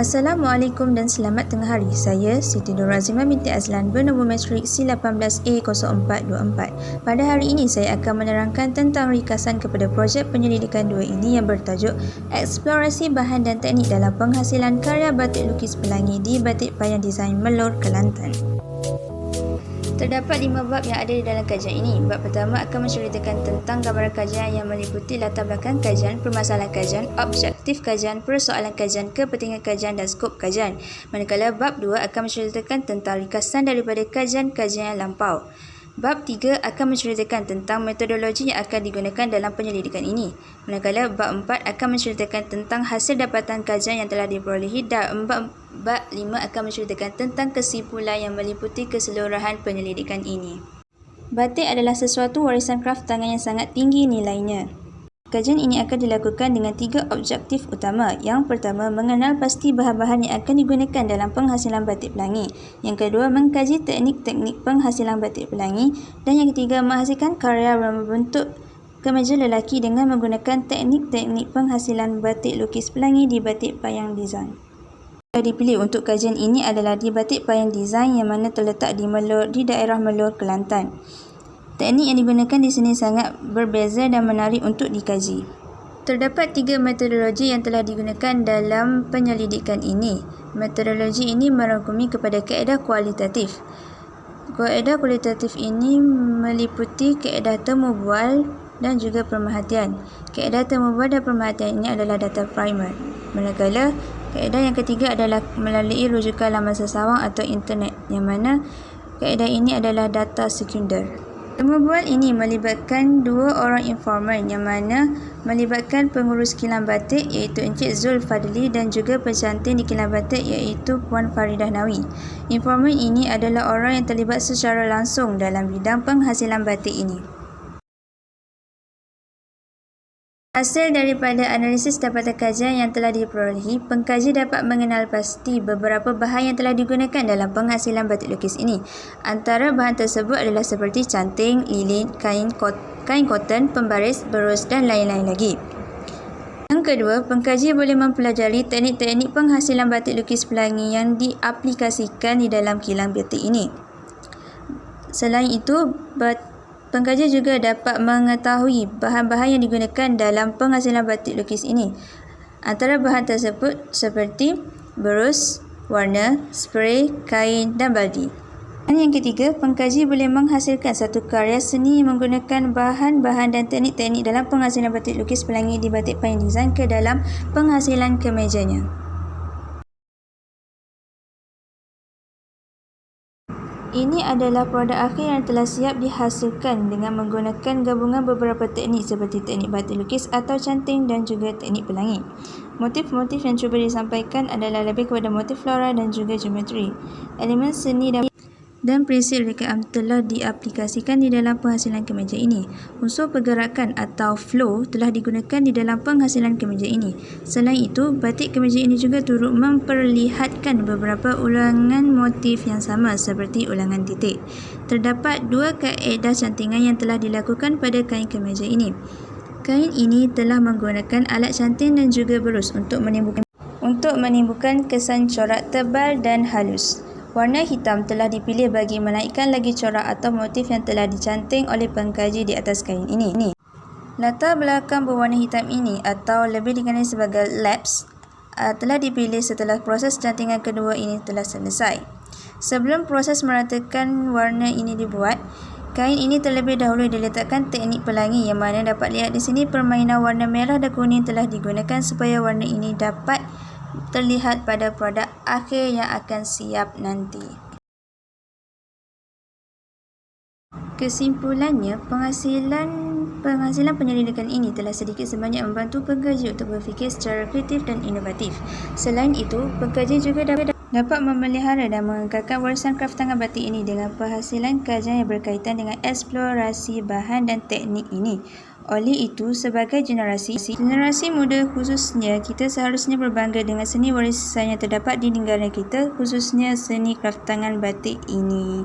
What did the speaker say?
Assalamualaikum dan selamat tengah hari. Saya Siti Nur Azimah binti Azlan bernombor matrik C18A0424. Pada hari ini saya akan menerangkan tentang ringkasan kepada projek penyelidikan 2 ini yang bertajuk Eksplorasi Bahan dan Teknik dalam Penghasilan Karya Batik Lukis Pelangi di Batik Payang Design Melor, Kelantan. Terdapat 5 bab yang ada di dalam kajian ini. Bab pertama akan menceritakan tentang gambaran kajian yang meliputi latar belakang kajian, permasalahan kajian, objektif kajian, persoalan kajian, kepentingan kajian dan skop kajian. Manakala bab 2 akan menceritakan tentang ringkasan daripada kajian-kajian yang lampau. Bab 3 akan menceritakan tentang metodologi yang akan digunakan dalam penyelidikan ini. Manakala bab 4 akan menceritakan tentang hasil dapatan kajian yang telah diperolehi dan bab 5 akan menceritakan tentang kesimpulan yang meliputi keseluruhan penyelidikan ini. Batik adalah sesuatu warisan kraft tangan yang sangat tinggi nilainya. Kajian ini akan dilakukan dengan 3 objektif utama. Yang pertama, mengenal pasti bahan-bahan yang akan digunakan dalam penghasilan batik pelangi. Yang kedua, mengkaji teknik-teknik penghasilan batik pelangi. Dan yang ketiga, menghasilkan karya membentuk kemeja lelaki dengan menggunakan teknik-teknik penghasilan batik lukis pelangi di Batik Payang Design. Yang dipilih untuk kajian ini adalah di Batik Payang Design yang mana terletak di Melor, di daerah Melor, Kelantan. Teknik yang digunakan di sini sangat berbeza dan menarik untuk dikaji. Terdapat 3 metodologi yang telah digunakan dalam penyelidikan ini. Metodologi ini merangkumi kepada kaedah kualitatif. Kaedah kualitatif ini meliputi kaedah temu bual dan juga pemerhatian. Kaedah temu bual dan pemerhatian ini adalah data primer. Manakala kaedah yang ketiga adalah melalui rujukan laman sesawang atau internet, yang mana kaedah ini adalah data sekunder. Temu bual ini melibatkan 2 orang informan yang mana melibatkan pengurus kilang batik iaitu Encik Zul Fadli dan juga pencanting di kilang batik iaitu Puan Faridah Nawi. Informan ini adalah orang yang terlibat secara langsung dalam bidang penghasilan batik ini. Hasil daripada analisis dapatan kajian yang telah diperolehi, pengkaji dapat mengenal pasti beberapa bahan yang telah digunakan dalam penghasilan batik lukis ini. Antara bahan tersebut adalah seperti canting, lilin, kain koton, pembaris, berus dan lain-lain lagi. Yang kedua, pengkaji boleh mempelajari teknik-teknik penghasilan batik lukis pelangi yang diaplikasikan di dalam kilang batik ini. Selain itu, pengkaji juga dapat mengetahui bahan-bahan yang digunakan dalam penghasilan batik lukis ini. Antara bahan tersebut seperti berus, warna, spray, kain dan baldi. Dan yang ketiga, pengkaji boleh menghasilkan satu karya seni menggunakan bahan-bahan dan teknik-teknik dalam penghasilan batik lukis pelangi di Batik Payang Design ke dalam penghasilan kemejanya. Ini adalah produk akhir yang telah siap dihasilkan dengan menggunakan gabungan beberapa teknik seperti teknik batik lukis atau canting dan juga teknik pelangi. Motif-motif yang cuba disampaikan adalah lebih kepada motif flora dan juga geometri. Elemen seni dan prinsip rekaan telah diaplikasikan di dalam penghasilan kemeja ini. Unsur pergerakan atau flow telah digunakan di dalam penghasilan kemeja ini. Selain itu, batik kemeja ini juga turut memperlihatkan beberapa ulangan motif yang sama seperti ulangan titik. Terdapat 2 kaedah cantingan yang telah dilakukan pada kain kemeja ini. Kain ini telah menggunakan alat canting dan juga berus untuk menimbulkan kesan corak tebal dan halus. Warna hitam telah dipilih bagi menaikkan lagi corak atau motif yang telah dicanting oleh pengkaji di atas kain ini. Latar belakang berwarna hitam ini atau lebih dikenali sebagai laps telah dipilih setelah proses cantingan kedua ini telah selesai. Sebelum proses meratakan warna ini dibuat, kain ini terlebih dahulu diletakkan teknik pelangi yang mana dapat lihat di sini permainan warna merah dan kuning telah digunakan supaya warna ini dapat terlihat pada produk akhir yang akan siap nanti. Kesimpulannya, penghasilan penyelidikan ini telah sedikit sebanyak membantu pengkaji untuk berfikir secara kreatif dan inovatif. Selain itu, pengkaji juga dapat memelihara dan mengekalkan warisan kraft tangan batik ini dengan penghasilan kajian yang berkaitan dengan eksplorasi bahan dan teknik ini. Oleh itu, sebagai generasi muda khususnya, kita seharusnya berbangga dengan seni warisan yang terdapat di negara kita, khususnya seni kraft tangan batik ini.